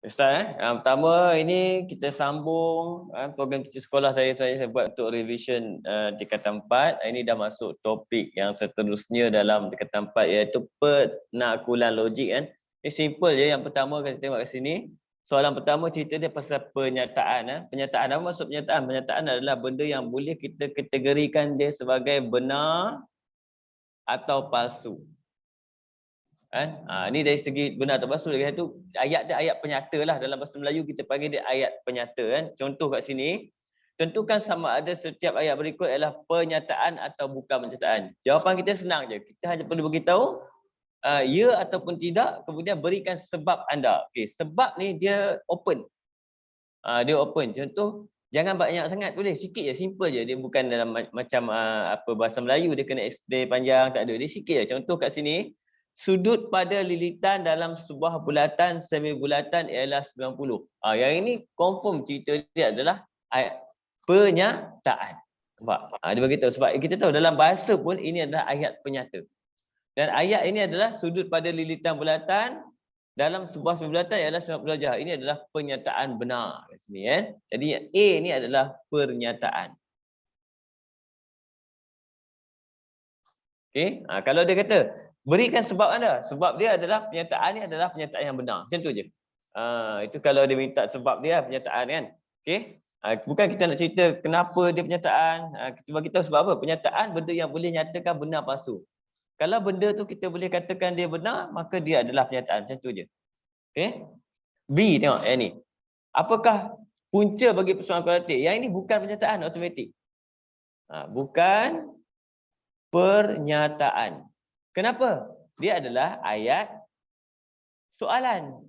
Ustaz, pertama ini kita sambung program cuti sekolah saya buat untuk revision tingkatan 4. Ini dah masuk topik yang seterusnya dalam tingkatan 4 iaitu penakulan logik kan. Ini simple je. Yang pertama kita tengok kat sini. Soalan pertama cerita dia pasal penyataan. Penyataan apa maksud penyataan? Penyataan adalah benda yang boleh kita kategorikan dia sebagai benar atau palsu. Kan? Ini dari segi benar atau palsu lagi tu ayat dia ayat penyata lah, dalam bahasa Melayu kita panggil dia ayat penyata kan. Contoh kat sini, tentukan sama ada setiap ayat berikut adalah pernyataan atau bukan pernyataan. Jawapan kita senang je. Kita hanya perlu beritahu ya ataupun tidak, kemudian berikan sebab anda. Okey, sebab ni dia open. Dia open. Contoh, jangan banyak sangat boleh, sikit je, simple je. Dia bukan dalam macam apa bahasa Melayu dia kena explain panjang, tak ada. Dia sikit je. Contoh kat sini, sudut pada lilitan dalam sebuah bulatan semi bulatan ialah 90. Yang ini confirm cerita dia adalah ayat penyataan. Nampak? Dia beritahu sebab kita tahu dalam bahasa pun ini adalah ayat penyata. Dan ayat ini adalah sudut pada lilitan bulatan dalam sebuah semi bulatan ialah 90 darjah. Ini adalah pernyataan benar kat sini kan. Jadi A ni adalah pernyataan. Okey, kalau dia kata berikan sebab anda. Sebab dia adalah pernyataan ni adalah pernyataan yang benar. Macam tu je. Itu kalau dia minta sebab dia pernyataan kan. Okey. Bukan kita nak cerita kenapa dia pernyataan. Kita bagi tahu sebab apa? Pernyataan benda yang boleh nyatakan benar palsu. Kalau benda tu kita boleh katakan dia benar, maka dia adalah pernyataan. Macam tu je. Okey. B tengok yang ni. Apakah punca bagi persoalan kualitatif? Yang ini bukan pernyataan automatik. Bukan pernyataan. Kenapa? Dia adalah ayat soalan.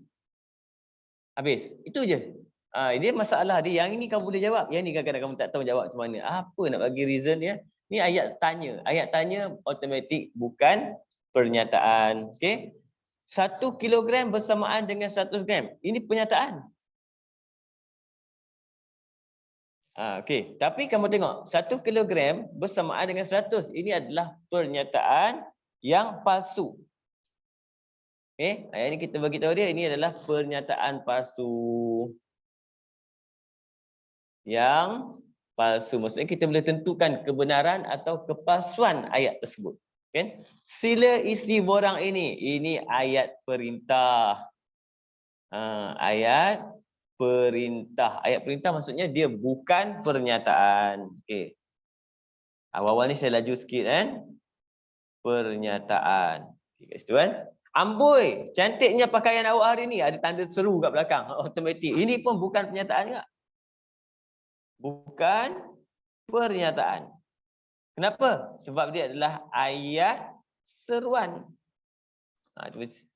Habis. Itu je. Dia masalah dia. Yang ini kamu boleh jawab. Yang ni kadang-kadang kamu tak tahu jawab macam mana. Apa nak bagi reason dia? Ni ayat tanya. Ayat tanya automatik, bukan pernyataan. Okey. 1 kilogram bersamaan dengan 100 gram. Ini pernyataan. Okey. Tapi kamu tengok. 1 kilogram bersamaan dengan 100. Ini adalah pernyataan yang palsu. Okey, ayat ini kita bagi tahu dia ini adalah pernyataan palsu. Yang palsu. Maksudnya kita boleh tentukan kebenaran atau kepalsuan ayat tersebut. Okey. Sila isi borang ini. Ini ayat perintah. Ayat perintah. Ayat perintah maksudnya dia bukan pernyataan. Okey. Awal-awal ni saya laju sikit kan. Pernyataan. Okey, kat situ kan. Amboi, cantiknya pakaian awak hari ni. Ada tanda seru kat belakang. Automatik. Ini pun bukan pernyataan juga. Bukan pernyataan. Kenapa? Sebab dia adalah ayat seruan.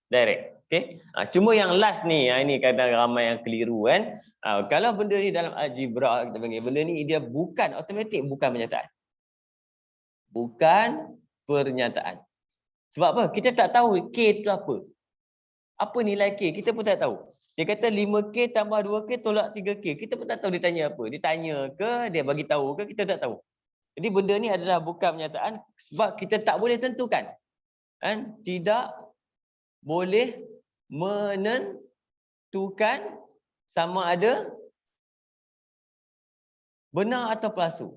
Direct. Okay? Cuma yang last ni, ini kadang ramai yang keliru kan. Kalau benda ni dalam algebra, kita panggil benda ni dia bukan automatik, bukan pernyataan. Bukan pernyataan. Sebab apa? Kita tak tahu K itu apa. Apa nilai K? Kita pun tak tahu. Dia kata 5K tambah 2K tolak 3K. Kita pun tak tahu dia tanya apa. Dia tanya ke, dia bagi tahu ke, kita tak tahu. Jadi benda ni adalah bukan pernyataan sebab kita tak boleh tentukan. Kan? Tidak boleh menentukan sama ada benar atau palsu.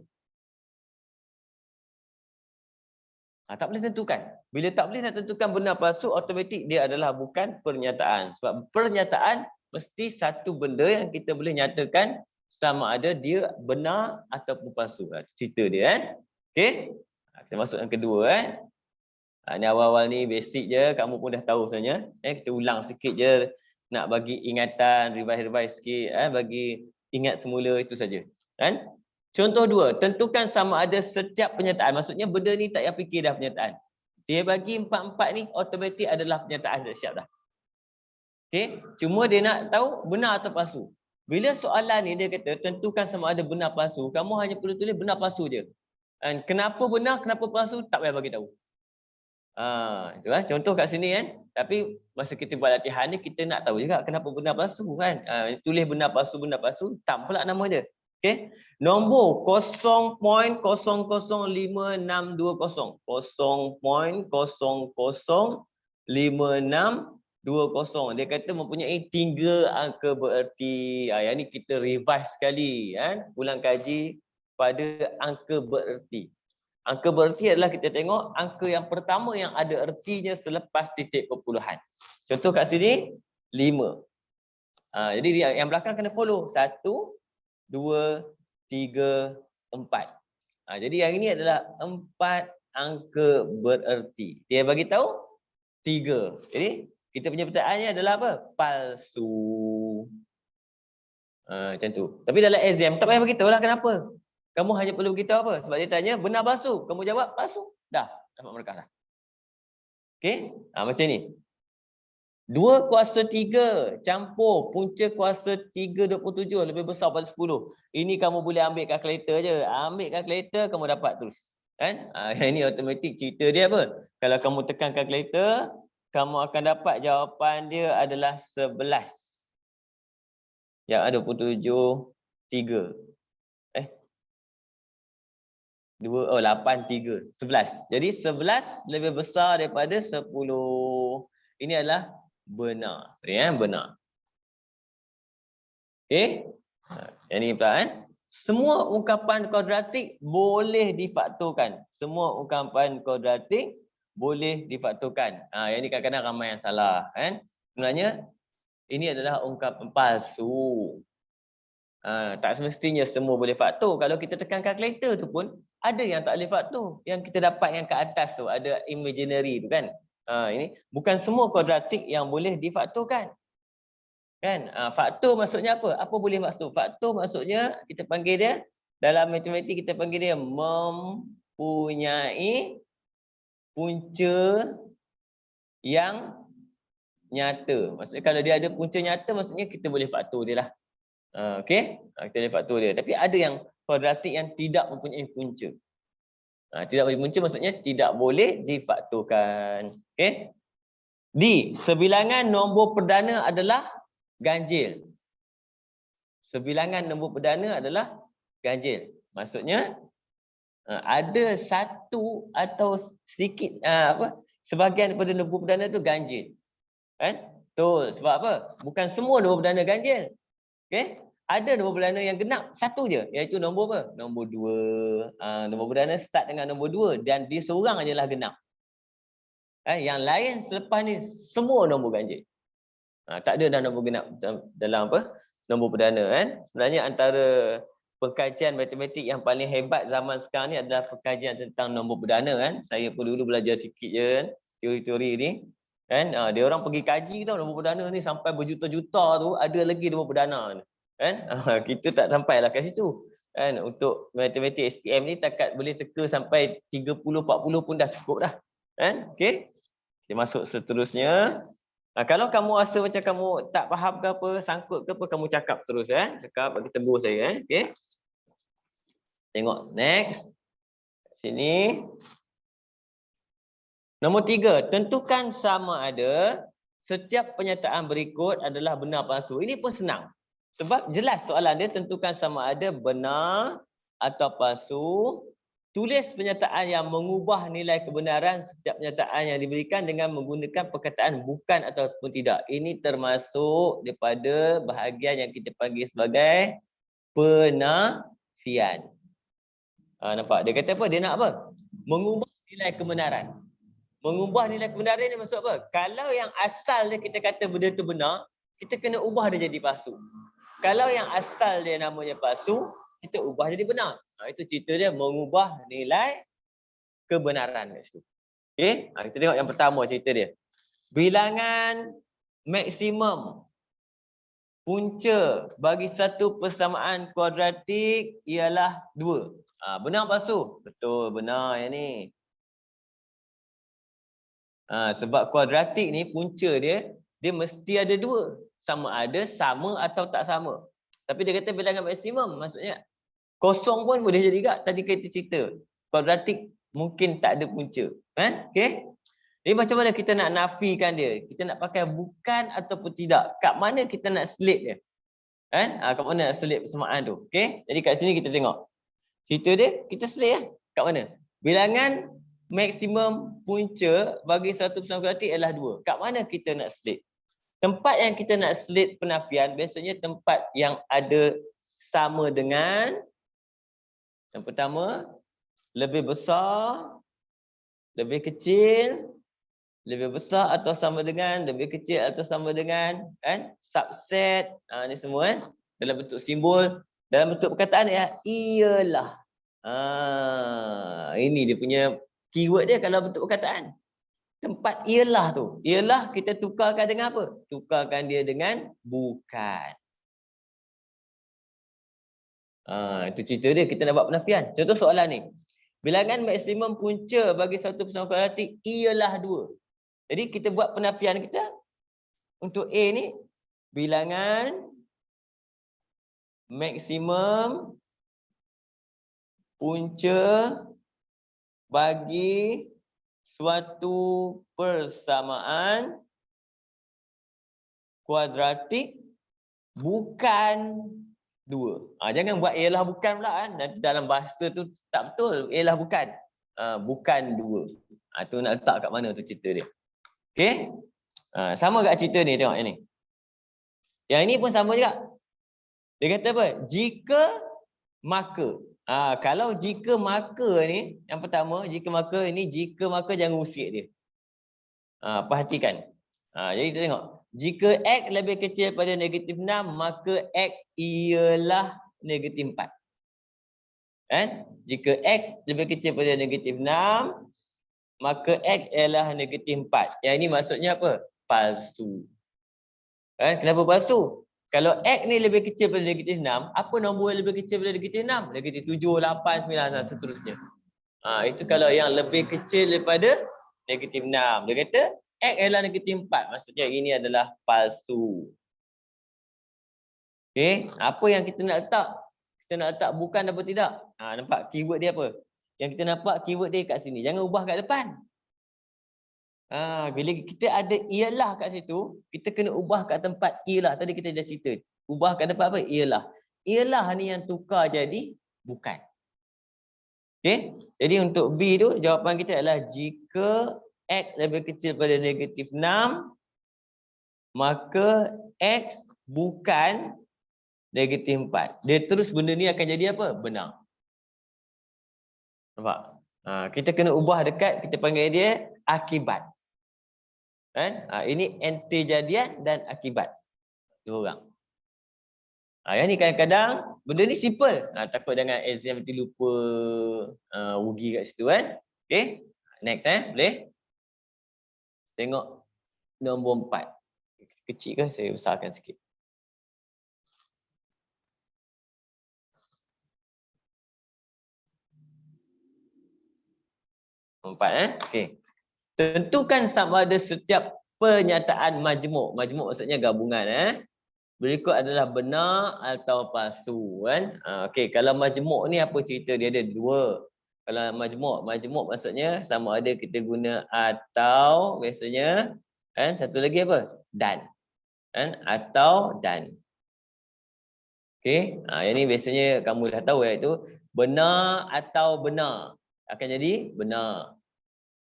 Tak boleh tentukan. Bila tak boleh nak tentukan benar palsu, automatik dia adalah bukan pernyataan. Sebab pernyataan mesti satu benda yang kita boleh nyatakan sama ada dia benar ataupun palsu. Cerita dia kan. Okey. Kita masuk yang kedua kan. Ni awal-awal ni basic je, kamu pun dah tahu sebenarnya. Kita ulang sikit je nak bagi ingatan, revise sikit, bagi ingat semula itu saja. Kan? Contoh 2, tentukan sama ada setiap pernyataan. Maksudnya benda ni tak payah fikir dah pernyataan. Dia bagi 4-4 ni automatik adalah pernyataan dah siap dah. Okey, cuma dia nak tahu benar atau palsu. Bila soalan ni dia kata tentukan sama ada benar palsu, kamu hanya perlu tulis benar palsu je. Dan kenapa benar, kenapa palsu tak payah bagi tahu. Itu kan contoh kat sini kan. Tapi masa kita buat latihan ni kita nak tahu juga kenapa benar palsu kan. Tulis benar palsu, tam pula nama dia. Okey. Nombor 0.00562 0.00562 20. Dia kata mempunyai 3 angka bererti. Yang ni kita revise sekali kan, ulang kaji pada angka bererti. Angka bererti adalah kita tengok angka yang pertama yang ada ertinya selepas titik perpuluhan. Contoh kat sini 5. Jadi yang belakang kena follow 1, 2, 3, 4. Jadi yang ini adalah 4 angka bererti. Dia bagi tahu 3. Jadi kita punya perkataannya adalah apa? Palsu. Macam tu. Tapi dalam exam tak payah beritahu lah kenapa. Kamu hanya perlu beritahu apa? Sebab dia tanya benar palsu. Kamu jawab palsu. Dah, dapat markah dah. Okey? Macam ni. 2 kuasa 3 campur punca kuasa 3/27 lebih besar pada 10. Ini kamu boleh ambil kalkulator je. Ambil kalkulator kamu dapat terus. Kan? Ini automatik cerita dia apa? Kalau kamu tekan kalkulator, kamu akan dapat jawapan dia adalah 11. Yang ada 27, 3. 8, 3. 11. Jadi 11 lebih besar daripada 10. Ini adalah benar. Benar. Okey? Yang ni pula kan. Semua ungkapan kuadratik boleh difaktorkan. Semua ungkapan kuadratik boleh difaktorkan. Yang ni kadang-kadang ramai yang salah kan. Sebenarnya ini adalah ungkapan palsu. Tak semestinya semua boleh faktor. Kalau kita tekan kalkulator tu pun ada yang tak boleh faktor. Yang kita dapat yang ke atas tu ada imaginary tu kan. Ini bukan semua kuadratik yang boleh difaktorkan. Kan? Faktor maksudnya apa? Apa boleh maksud? Faktor maksudnya kita panggil dia dalam matematik kita panggil dia mempunyai punca yang nyata. Maksudnya kalau dia ada punca nyata maksudnya kita boleh faktor dia lah. Okey? Kita boleh faktor dia. Tapi ada yang kuadratik yang tidak mempunyai punca. Tidak mempunyai punca maksudnya tidak boleh difaktorkan. Okey? D. Sebilangan nombor perdana adalah ganjil. Sebilangan nombor perdana adalah ganjil. Maksudnya ada satu atau sedikit sebahagian daripada nombor perdana tu ganjil. Kan? Betul. Sebab apa? Bukan semua nombor perdana ganjil. Okey? Ada nombor perdana yang genap satu je, iaitu nombor apa? Nombor 2. Nombor perdana start dengan nombor 2 dan dia seorang ajalah genap. Yang lain selepas ni semua nombor ganjil. Tak ada dah nombor genap dalam apa? Nombor perdana kan. Sebenarnya antara pengkajian matematik yang paling hebat zaman sekarang ni adalah pengkajian tentang nombor perdana kan. Saya pun dulu belajar sikit je kan, teori-teori ni. Kan? Dia orang pergi kaji tau nombor perdana ni sampai berjuta-juta tu ada lagi nombor perdana ni. Kan? Kita tak sampailah kat situ. Kan? Untuk matematik SPM ni takat boleh teka sampai 30 40 pun dah cukup dah. Kan? Okey. Kita masuk seterusnya. Kalau kamu rasa macam kamu tak faham ke apa, sangkut ke apa, kamu cakap terus cakap bagi tegur saya okey. Tengok next. Sini. Nombor 3, tentukan sama ada setiap pernyataan berikut adalah benar palsu. Ini pun senang. Sebab jelas soalan dia, tentukan sama ada benar atau palsu. Tulis pernyataan yang mengubah nilai kebenaran setiap pernyataan yang diberikan dengan menggunakan perkataan bukan ataupun tidak. Ini termasuk daripada bahagian yang kita panggil sebagai penafian. Nampak? Dia kata apa? Dia nak apa? Mengubah nilai kebenaran. Mengubah nilai kebenaran ni maksud apa? Kalau yang asal dia kita kata benda tu benar, kita kena ubah dia jadi palsu. Kalau yang asal dia namanya palsu, kita ubah jadi benar. Itu cerita dia mengubah nilai kebenaran kat situ. Okey? Kita tengok yang pertama cerita dia. Bilangan maksimum punca bagi satu persamaan kuadratik ialah 2. Benar palsu? Betul, benar yang ni. Sebab kuadratik ni punca dia mesti ada 2. Sama ada sama atau tak sama. Tapi dia kata bilangan maksimum, maksudnya kosong pun boleh jadi juga. Tadi kita cerita kuadratik mungkin tak ada punca. Kan? Okey? Jadi macam mana kita nak nafikan dia? Kita nak pakai bukan ataupun tidak. Kat mana kita nak selip dia? Kan? Kat mana nak selip persamaan tu? Okey? Jadi kat sini kita tengok. Cerita dia kita selip lah. Kat mana? Bilangan maksimum punca bagi satu persamaan kuadratik adalah 2. Kat mana kita nak selip? Tempat yang kita nak selit penafian biasanya tempat yang ada sama dengan, yang pertama, lebih besar, lebih kecil, lebih besar atau sama dengan, lebih kecil atau sama dengan, kan? Subset, ni semua kan? Dalam bentuk simbol, dalam bentuk perkataan ya, ialah. Ini dia punya keyword dia kalau bentuk perkataan. Tempat ialah tu. Ialah kita tukarkan dengan apa? Tukarkan dia dengan bukan. Itu cerita dia, kita nak buat penafian. Contoh soalan ni. Bilangan maksimum punca bagi satu persatuan kuadratik ialah 2. Jadi kita buat penafian kita untuk A ni, bilangan maksimum punca bagi suatu persamaan kuadratik bukan 2. Jangan buat ialah bukan pula kan. Nanti dalam bahasa tu tak betul. Ialah bukan. Bukan 2. Tu nak letak kat mana tu cerita dia. Okey? Sama kat cerita ni, tengok yang ni. Yang ini pun sama juga. Dia kata apa? Jika maka. Kalau jika maka ni, yang pertama, jika maka ini, jika maka jangan usik dia. Perhatikan. Jadi kita tengok. Jika X lebih kecil pada negatif 6, maka X ialah negatif 4. Kan? Jika X lebih kecil pada negatif 6, maka X ialah negatif 4. Yang ini maksudnya apa? Palsu. Kan? Kenapa palsu? Kalau X ni lebih kecil pada negatif 6, apa nombor yang lebih kecil pada negatif 6? Negatif 7, 8, 9 dan seterusnya. Itu kalau yang lebih kecil daripada negatif 6. Dia kata X ialah negatif 4. Maksudnya ini adalah palsu. Okey, apa yang kita nak letak? Kita nak letak bukan apa tidak? Nampak keyword dia apa? Yang kita nampak keyword dia kat sini. Jangan ubah kat depan. Bila kita ada ialah kat situ, kita kena ubah kat tempat ialah. Tadi kita dah cerita. Ubah kat tempat apa? Ialah. Ialah ni yang tukar jadi bukan. Okey, jadi untuk B tu jawapan kita adalah jika X lebih kecil pada negatif 6, maka X bukan negatif 4. Dia terus benda ni akan jadi apa? Benar. Nampak? Kita kena ubah dekat, kita panggil dia akibat. Kan? Ini anti-jadian dan akibat. Dua orang. Yang ni kadang-kadang benda ni simple. Takut jangan exam nanti lupa ugi kat situ kan. Okey. Next boleh? Tengok nombor 4. Kecil ke? Saya besarkan sikit. Empat okey. Tentukan sama ada setiap pernyataan majmuk. Majmuk maksudnya gabungan berikut adalah benar atau palsu kan. Okey, kalau majmuk ni apa cerita dia? Ada dua. Kalau majmuk maksudnya sama ada kita guna atau biasanya kan. Satu lagi apa? Dan. Kan? Atau dan. Okey, yang ni biasanya kamu dah tahu iaitu benar atau benar akan jadi benar.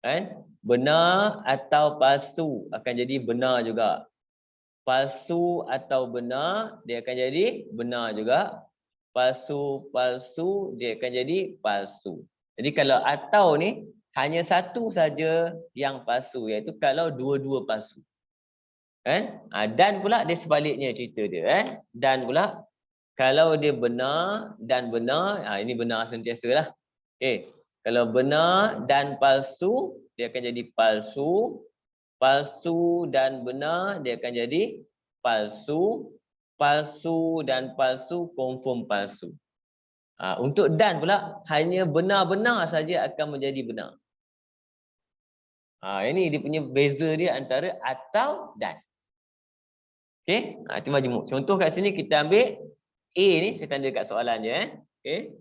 Kan? Benar atau palsu akan jadi benar juga. Palsu atau benar dia akan jadi benar juga. Palsu dia akan jadi palsu. Jadi kalau atau ni hanya satu saja yang palsu, iaitu kalau dua-dua palsu. Kan? Dan pula dia sebaliknya cerita dia kan. Dan pula kalau dia benar dan benar, ini benar sentiasa lah. Okey. Kalau benar dan palsu, dia akan jadi palsu. Palsu dan benar, dia akan jadi palsu. Palsu dan palsu, confirm palsu. Untuk dan pula, hanya benar-benar saja akan menjadi benar. Ini dia punya beza dia antara atau dan. Okey, itu majmuk. Contoh kat sini kita ambil A ni, saya tanda kat soalan je. Okey.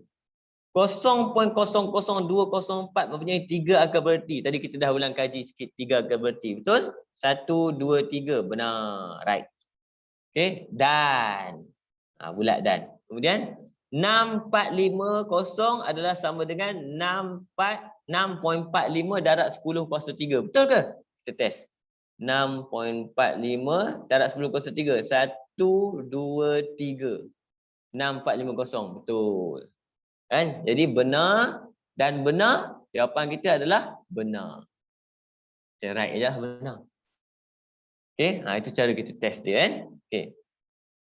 0.00204 mempunyai 3 akar berarti. Tadi kita dah ulang kaji sikit 3 akar berarti. Betul? 1, 2, 3. Benar. Right. Okey. Dan. Bulat dan. Kemudian 6450 adalah sama dengan 6.45 darab 10 kuasa 3. Betul ke? Kita test. 6.45 darab 10/3. 1, 2, 3. 6.450. Betul. Kan? Jadi benar dan benar. Jawapan kita adalah benar. Right je benar. Okey, itu cara kita test dia kan. Okey.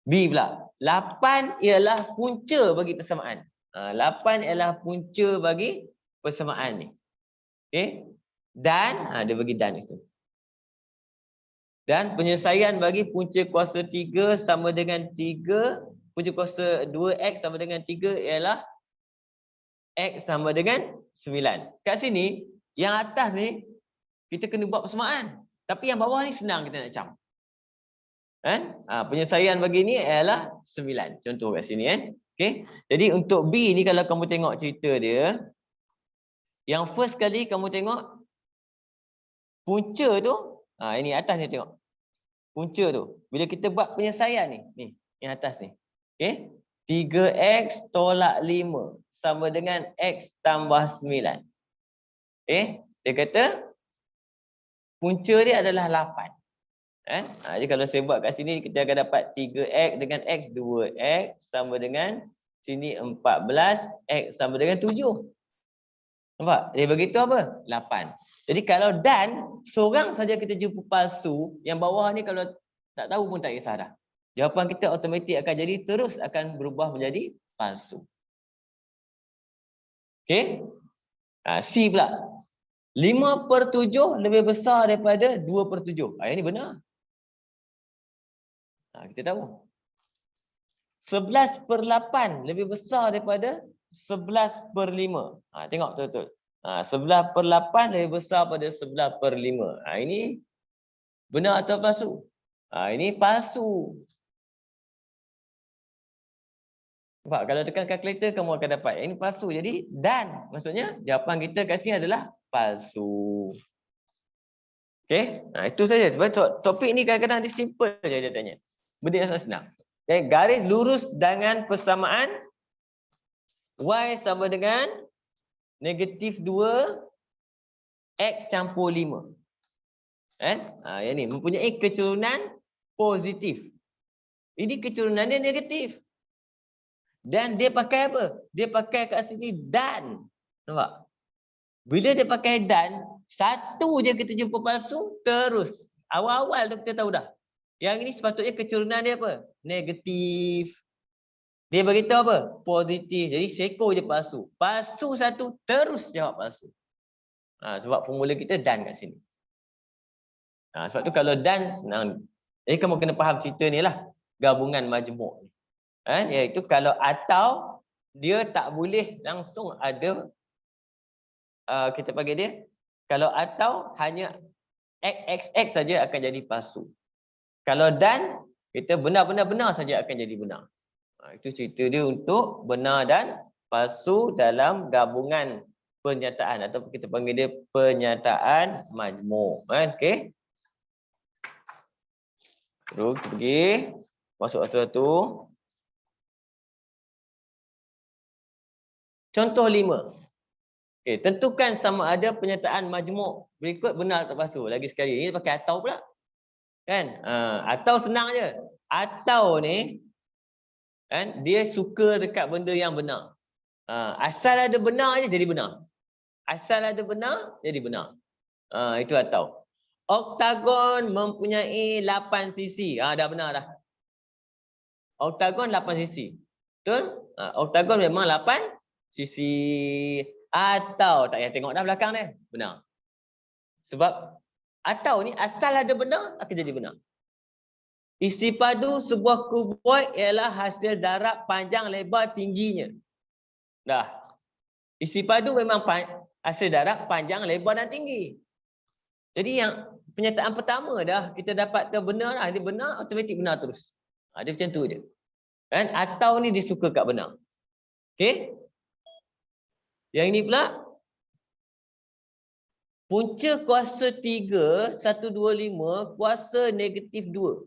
B pula. 8 ialah punca bagi persamaan. 8 ialah punca bagi persamaan ni. Okey. Dan dia bagi dan itu. Dan penyelesaian bagi punca kuasa 3 sama dengan 3, punca kuasa 2x sama dengan 3 ialah x sama dengan 9. Kat sini, yang atas ni kita kena buat persamaan. Tapi yang bawah ni senang kita nak cam. Kan? Penyelesaian bagi ni ialah 9. Contoh kat sini kan. Okey. Jadi untuk B ni kalau kamu tengok cerita dia, yang first kali kamu tengok punca tu, ini atas ni tengok. Punca tu. Bila kita buat penyelesaian ni yang atas ni. Okey. 3x tolak 5 sama dengan x tambah 9. Okey. Dia kata punca dia adalah 8. Jadi kalau saya buat kat sini kita akan dapat 3x dengan x 2x sama dengan sini 14, x sama dengan 7. Nampak? Dia begitu apa? 8. Jadi kalau dan seorang saja kita jumpa palsu, yang bawah ni kalau tak tahu pun tak kisah dah. Jawapan kita automatik akan jadi terus akan berubah menjadi palsu. Okey? C pula. 5/7 lebih besar daripada 2/7. Yang ni benar. Kita tahu. 11/8 lebih besar daripada 11/5. Tengok betul-betul. 11/8 lebih besar daripada 11/5. Ini benar atau palsu? Ini palsu. Sebab kalau tekan kalkulator kamu akan dapat. Ini palsu. Jadi dan maksudnya jawapan kita kat sini adalah palsu. Okey? Itu saja. Sebab topik ni kadang-kadang dia simple je dia tanya. Benda yang sangat senang. Garis lurus dengan persamaan y sama dengan negatif 2 x campur 5. Yang ni mempunyai keturunan positif. Ini keturunan dia negatif. Dan dia pakai apa? Dia pakai kat sini dan. Nampak? Bila dia pakai dan, satu je kita jumpa palsu, terus. Awal-awal tu kita tahu dah. Yang ini sepatutnya keturunan dia apa? Negatif. Dia beritahu apa? Positif. Jadi seko je palsu. Palsu satu, terus jawab palsu. Sebab formula kita dan kat sini. Sebab tu kalau dan senang. Jadi kamu kena faham cerita ni lah. Gabungan majmuk ni. Iaitu kalau atau dia tak boleh langsung ada kita panggil dia. Kalau atau hanya x saja akan jadi palsu. Kalau dan kita benar-benar saja akan jadi benar. Itu cerita dia untuk benar dan palsu dalam gabungan pernyataan atau kita panggil dia pernyataan majmuk. Okey. Terus kita pergi masuk satu-satu. Contoh 5. Okey, tentukan sama ada pernyataan majmuk berikut benar atau palsu. Lagi sekali ini pakai atau pula. Kan? Atau senang je. Atau ni kan dia suka dekat benda yang benar. Asal ada benar je jadi benar. Asal ada benar jadi benar. Itu atau. Oktagon mempunyai 8 sisi. Dah benar dah. Oktagon 8 sisi. Betul? Oktagon memang 8 sisi. Atau tak payah tengok dah belakang dia. Benar. Sebab atau ni asal ada benar akan jadi benar. Isi padu sebuah kuboid ialah hasil darab panjang lebar tingginya. Dah. Isi padu memang hasil darab panjang lebar dan tinggi. Jadi yang pernyataan pertama dah kita dapatkan benar dah. Dia benar, automatik benar terus. Dia macam tu je. Kan? Atau ni dia suka kat benar. Okey? Yang ini pula. Punca kuasa 3, 125, kuasa negatif 2.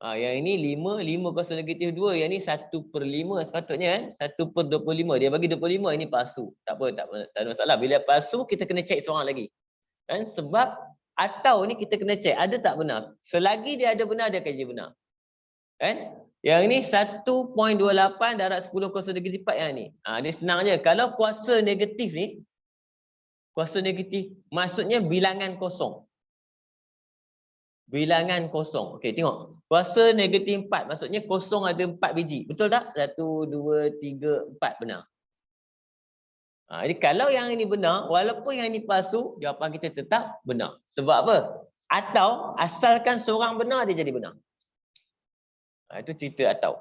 Yang ini 5 kuasa negatif 2. Yang ini 1/5 sepatutnya. 1/25. Dia bagi 25, ini palsu. Tak apa, tak ada masalah. Bila palsu, kita kena cek seorang lagi. Kan? Sebab Atau ni kita kena check ada tak benar. Selagi dia ada benar, dia akan jadi benar. Kan? Yang ni 1.28 darab 10 kuasa negatif 4 yang ni. Dia senang je. Kalau kuasa negatif ni, kuasa negatif maksudnya bilangan kosong. Bilangan kosong. Okey, tengok. Kuasa negatif 4 maksudnya kosong ada 4 biji. Betul tak? 1, 2, 3, 4 benar. Jadi kalau yang ini benar, walaupun yang ini palsu, jawapan kita tetap benar. Sebab apa? Atau asalkan seorang benar, dia jadi benar. Itu cerita atau.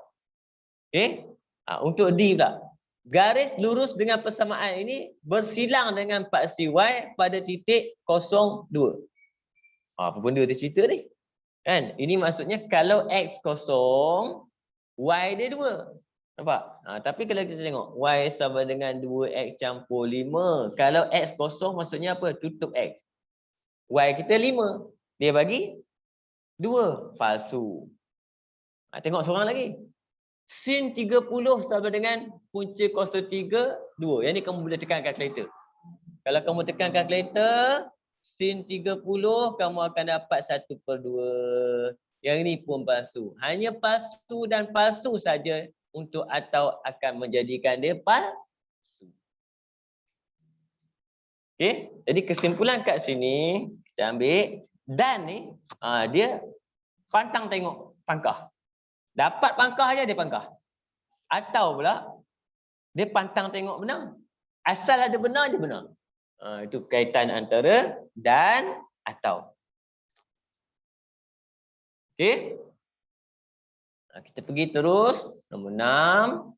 Okey? Untuk D pula. Garis lurus dengan persamaan ini bersilang dengan paksi Y pada titik 02. Apa benda dia cerita ni? Kan? Ini maksudnya kalau X kosong, Y dia 2. Nampak? Tapi kalau kita tengok Y sama dengan 2X campur 5. Kalau X kosong maksudnya apa? Tutup X. Y kita 5. Dia bagi 2. Palsu. Tengok seorang lagi. Sin 30 sama dengan punca kuasa 3, 2. Yang ni kamu boleh tekan kalkulator. Kalau kamu tekan kalkulator, sin 30 kamu akan dapat 1/2. Yang ni pun palsu. Hanya palsu dan palsu saja untuk atau akan menjadikan dia palsu. Okey, jadi kesimpulan kat sini kita ambil dan ni dia pantang tengok pangkah. Dapat pangkah aja dia pangkah. Atau pula dia pantang tengok benar. Asal ada benar je benar. Itu kaitan antara dan atau. Okey. Kita pergi terus nombor 6.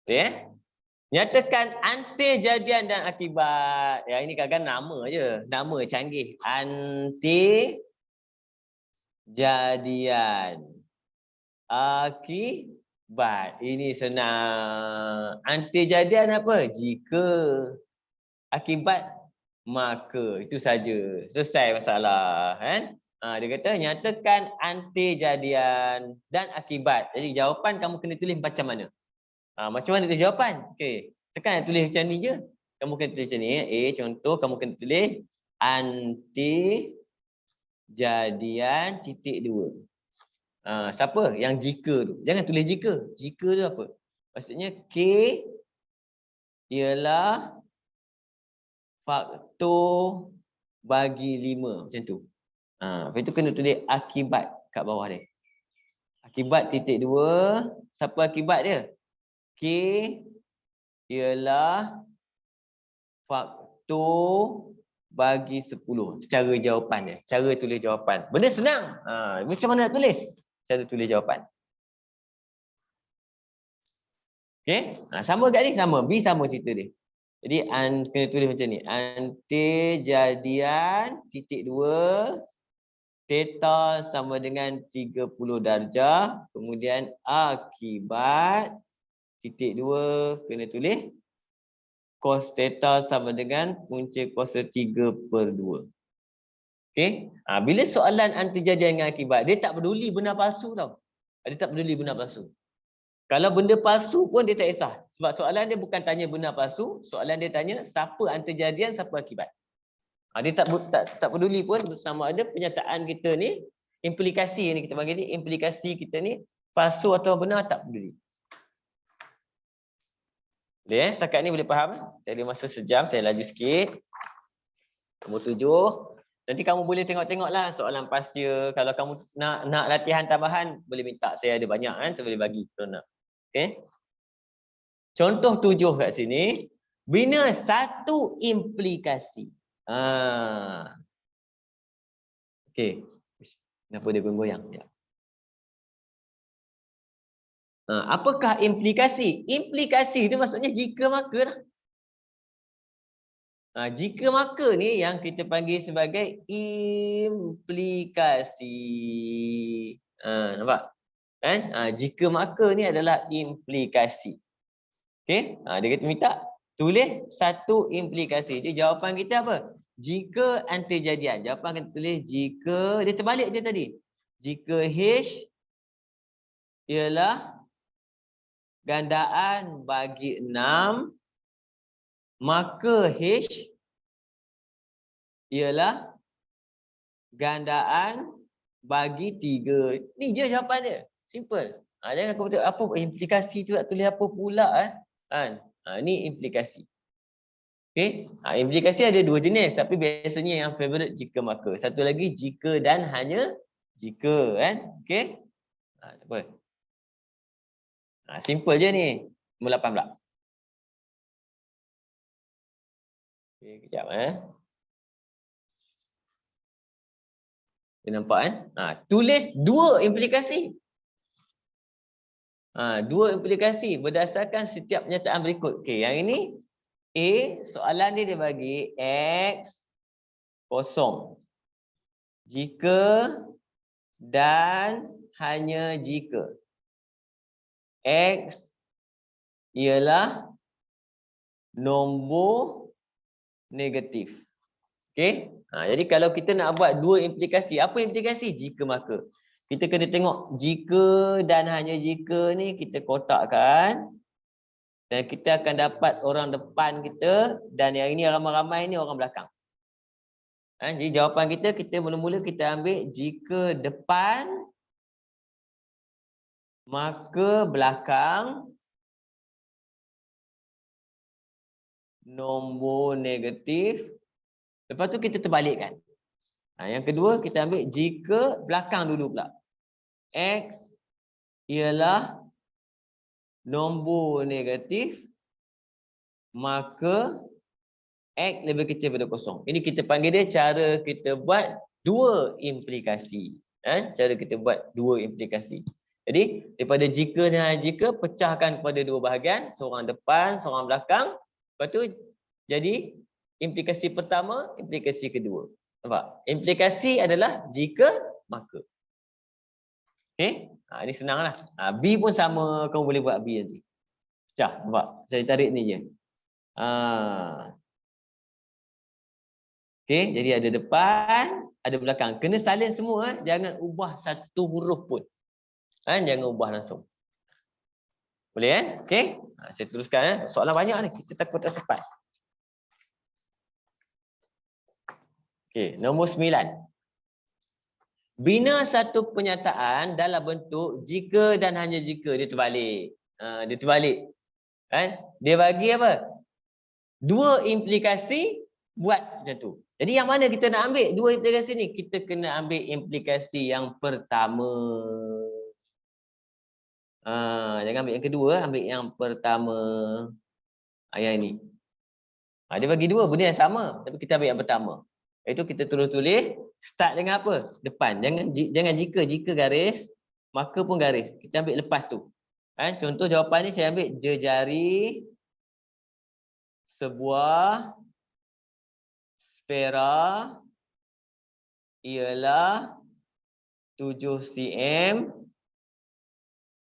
Okey. Nyatakan antijadian dan akibat. Ya, ini kadang nama je. Nama canggih. Antijadian. Akibat. Ini senang. Antijadian apa? Jika. Akibat, maka. Itu saja. Selesai masalah. Kan? Dia kata nyatakan antijadian dan akibat. Jadi jawapan kamu kena tulis macam mana? Macam mana tulis jawapan? Okey. Tekan tulis macam ni je. Kamu kena tulis macam ni. Contoh kamu kena tulis antijadian titik 2. Siapa? Yang jika tu. Jangan tulis jika. Jika tu apa? Maksudnya K ialah faktor bagi 5. Macam tu. Lepas tu kena tulis akibat kat bawah dia. Akibat titik 2. Siapa akibat dia? K ialah faktor bagi 10. Itu cara jawapan dia. Cara tulis jawapan. Benda senang. Macam mana nak tulis? Cara tulis jawapan. Okey. Sama kat ni. Sama. B sama cerita dia. Jadi kena tulis macam ni. Antijadian titik 2. Theta sama dengan 30 darjah. Kemudian akibat titik 2 kena tulis cos theta sama dengan punca kuasa 3/2. Okey. Bila soalan antijadian dengan akibat, dia tak peduli benar palsu tau. Dia tak peduli benar palsu. Kalau benda palsu pun dia tak kisah. Sebab soalan dia bukan tanya benar palsu, soalan dia tanya siapa antijadian, siapa akibat. Dia tak peduli pun sama ada penyataan kita ni, implikasi ni kita panggil ni, implikasi kita ni palsu atau benar, tak peduli. Boleh setakat ni boleh faham? Saya ada masa sejam, saya laju sikit. Nombor 7. Nanti kamu boleh tengok-tengoklah soalan pasca. Kalau kamu nak latihan tambahan, boleh minta. Saya ada banyak kan, saya boleh bagi kalau nak. Okey. Contoh 7 kat sini. Bina satu implikasi. Okey. Kenapa dia goyang-goyang? Ya. Apakah implikasi? Implikasi itu maksudnya jika maka lah. Jika maka ni yang kita panggil sebagai implikasi. Nampak? Kan? Jika maka ni adalah implikasi. Okey? Dia kata minta tulis satu implikasi. Jadi jawapan kita apa? Jika antijadian. Jawapan kita tulis jika, dia terbalik je tadi. Jika H ialah gandaan bagi 6, maka H ialah gandaan bagi 3. Ni je jawapan dia. Simple. Jangan kau betul apa implikasi tu nak tulis apa pula kan. Ni implikasi. Okey. Implikasi ada 2 jenis tapi biasanya yang favorite jika maka. Satu lagi jika dan hanya jika kan. Okey. Tak apa. Simple je ni. Nombor 8 pula. Okey, kejap Dia nampak kan? Tulis 2 implikasi. 2 implikasi berdasarkan setiap pernyataan berikut. Okey, yang ini A, soalan dia bagi X kosong. Jika dan hanya jika X ialah nombor negatif. Okey? Jadi kalau kita nak buat 2 implikasi, apa implikasi? Jika maka. Kita kena tengok jika dan hanya jika ni kita kotakkan. Dan kita akan dapat orang depan kita dan yang ini ramai-ramai ni orang belakang. Jadi jawapan kita mula-mula kita ambil jika depan maka belakang nombor negatif. Lepas tu kita terbalikkan. Yang kedua kita ambil jika belakang dulu pula. X ialah nombor negatif maka X lebih kecil daripada kosong. Ini kita panggil dia cara kita buat 2 implikasi. Cara kita buat 2 implikasi. Jadi daripada jika dan jika pecahkan kepada 2 bahagian. Seorang depan, seorang belakang. Lepas tu jadi implikasi pertama, implikasi kedua. Nampak? Implikasi adalah jika maka. Okey? Ini senanglah. B pun sama, kamu boleh buat B nanti. Pecah, nampak? Saya tarik ni je. Okey, jadi ada depan, ada belakang. Kena salin semua, jangan ubah satu huruf pun. Jangan ubah langsung. Boleh Okey? Saya teruskan Soalan banyak ni, kita takut tak sempat. Okey, nombor 9. Bina satu pernyataan dalam bentuk jika dan hanya jika. Dia terbalik. Dia terbalik. Dia bagi apa? 2 implikasi buat macam tu. Jadi yang mana kita nak ambil 2 implikasi ni? Kita kena ambil implikasi yang pertama. Jangan ambil yang kedua, ambil yang pertama. Yang ini. Dia bagi 2 benda yang sama, tapi kita ambil yang pertama. Itu kita terus tulis start dengan apa? Depan. Jangan jika garis, maka pun garis. Kita ambil lepas tu. Contoh jawapan ni saya ambil jejari sebuah sfera ialah 7 cm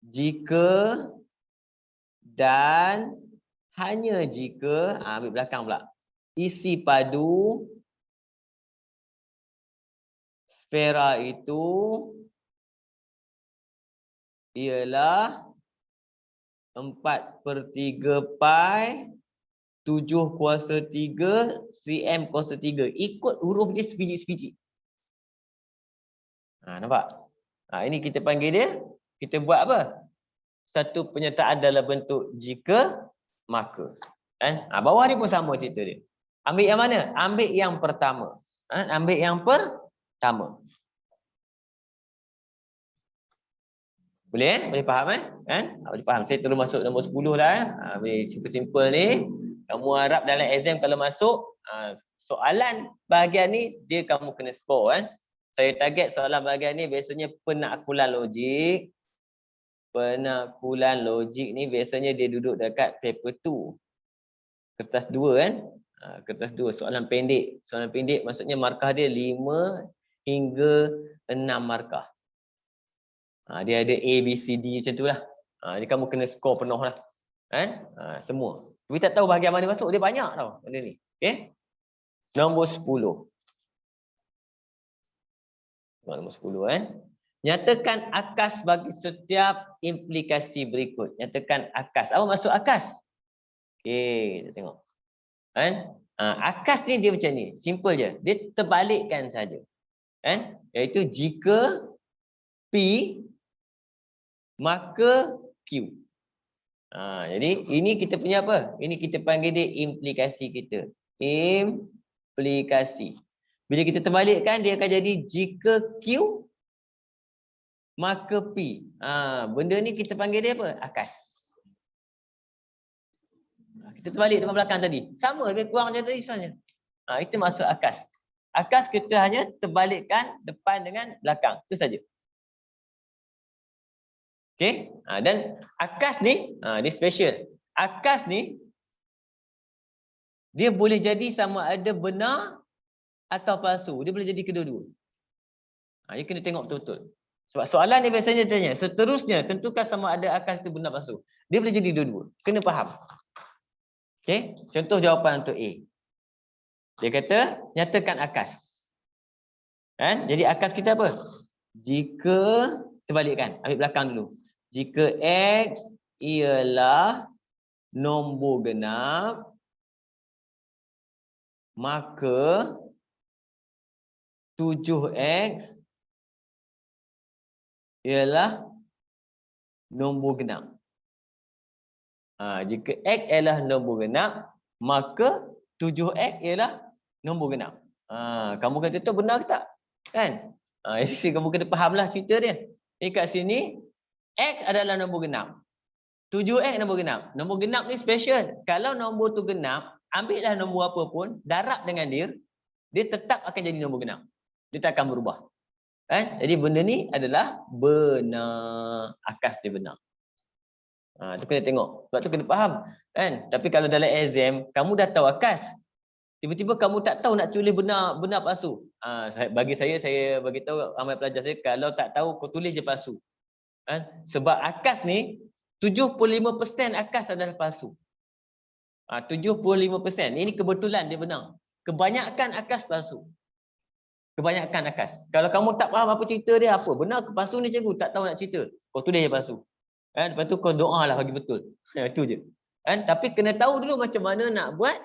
jika dan hanya jika ambil belakang pula. Isi padu sfera itu ialah 4/3 pi 7/3 cm/3. Ikut huruf dia sebiji-sebiji. Nampak? Ini kita panggil dia, kita buat apa? Satu pernyataan dalam bentuk jika, maka. Bawah ni pun sama cerita dia. Ambil yang mana? Ambil yang pertama. Ambil yang pertama. Boleh Boleh faham boleh faham. Saya terus masuk nombor 10 dah simple-simple ni. Kamu harap dalam exam kalau masuk soalan bahagian ni dia kamu kena score Saya target soalan bahagian ni biasanya penakkulan logik. Penakkulan logik ni biasanya dia duduk dekat paper 2. Kertas 2 kertas 2 soalan pendek. Soalan pendek maksudnya markah dia 5 hingga 6 markah. Dia ada A, B, C, D macam tu lah. Jadi kamu kena skor penuh lah. Semua. Tapi tak tahu bahagian mana masuk. Dia banyak tau benda ni. Okay. Nombor 10. Nombor 10 Nyatakan akas bagi setiap implikasi berikut. Nyatakan akas. Apa maksud akas? Okey, kita tengok. Kan? Akas ni dia macam ni. Simple je. Dia terbalikkan saja. Kan? Iaitu jika P maka Q. Jadi ini kita punya apa? Ini kita panggil dia implikasi kita. Implikasi. Bila kita terbalikkan dia akan jadi jika Q maka P. Benda ni kita panggil dia apa? Akas. Kita terbalik depan belakang tadi. Sama lebih kurang macam tadi sebenarnya. Itu maksud akas. Akas kita hanya terbalikkan depan dengan belakang. Itu saja. Okey? Dan akas ni, dia special. Akas ni, dia boleh jadi sama ada benar atau palsu. Dia boleh jadi kedua-dua. Dia kena tengok betul-betul. Sebab soalan dia biasanya tanya, seterusnya tentukan sama ada akas itu benar palsu. Dia boleh jadi dua-dua. Kena faham. Okey, contoh jawapan untuk A. Dia kata, nyatakan akas. Kan? Jadi akas kita apa? Jika, terbalikkan, ambil belakang dulu. Jika X ialah nombor genap, maka 7X ialah nombor genap. Jika X ialah nombor genap, maka 7X ialah nombor genap. Kamu kata tu benar ke tak? Kan? Jadi kamu kena fahamlah cerita dia. Kat sini, X adalah nombor genap. 7X nombor genap. Nombor genap ni special. Kalau nombor tu genap, ambillah nombor apa pun, darab dengan dia, dia tetap akan jadi nombor genap. Dia tak akan berubah. Kan? Jadi benda ni adalah benar. Akas dia benar. Tu kena tengok. Sebab tu kena faham. Kan? Tapi kalau dalam exam, kamu dah tahu akas. Tiba-tiba kamu tak tahu nak tulis benar palsu. Bagi saya bagi tahu ramai pelajar saya, kalau tak tahu kau tulis je palsu. Kan? Sebab akas ni 75% akas adalah palsu. 75%. Ini kebetulan dia benar. Kebanyakan akas palsu. Kebanyakan akas. Kalau kamu tak faham apa cerita dia, apa benar ke palsu ni cikgu, tak tahu nak cerita, kau tulis je palsu. Kan? Lepas tu kau doa lah bagi betul. Itu je. Kan? Tapi kena tahu dulu macam mana nak buat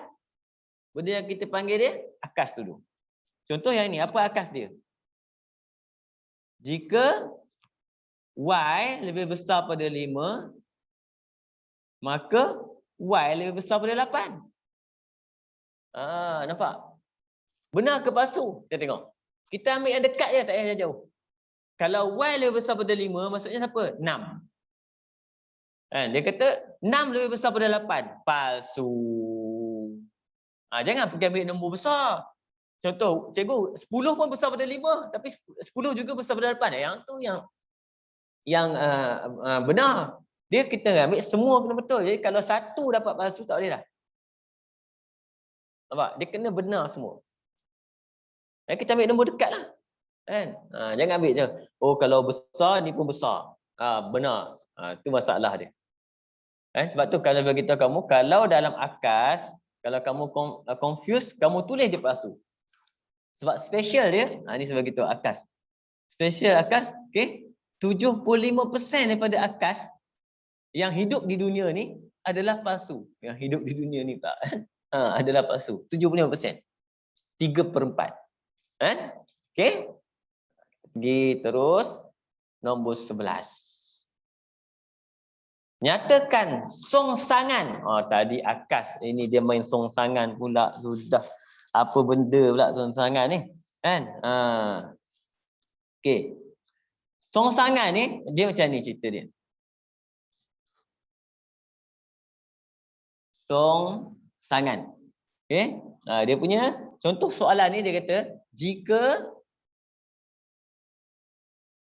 benda yang kita panggil dia akas dulu. Contoh yang ini, apa akas dia? Jika Y lebih besar pada 5, maka Y lebih besar pada 8. Nampak? Benar ke palsu? Kita tengok. Kita ambil yang dekat je, tak payah jauh. Kalau Y lebih besar pada 5, maksudnya siapa? 6. Dia kata 6 lebih besar pada 8. Palsu. Jangan pergi ambil nombor besar. Contoh, cikgu, 10 pun besar pada 5, tapi 10 juga besar pada 8. Yang tu yang benar. Dia kita ambil semua kena betul. Jadi kalau satu dapat palsu, tak boleh dah. Nampak? Dia kena benar semua. Kita ambil nombor dekat lah. Kan? Jangan ambil je. Oh, kalau besar, ni pun besar. Benar. Itu masalah dia. Sebab tu kalau bagi tahu kamu, kalau dalam akas, kalau kamu confuse, kamu tulis je palsu. Sebab special dia, ni sebagai tahu akas. Special akas, okey. 75% daripada akas yang hidup di dunia ni adalah palsu. Yang hidup di dunia ni tak. Adalah palsu. 75%. 3/4. Okey. Pergi terus. Nombor 11. Nyatakan songsangan. Tadi akas. Ini dia main songsangan pula. Sudah. Apa benda pula songsangan ni? Kan? Okey. Songsangan ni, dia macam ni cerita dia. Songsangan. Okey. Dia punya contoh soalan ni dia kata, jika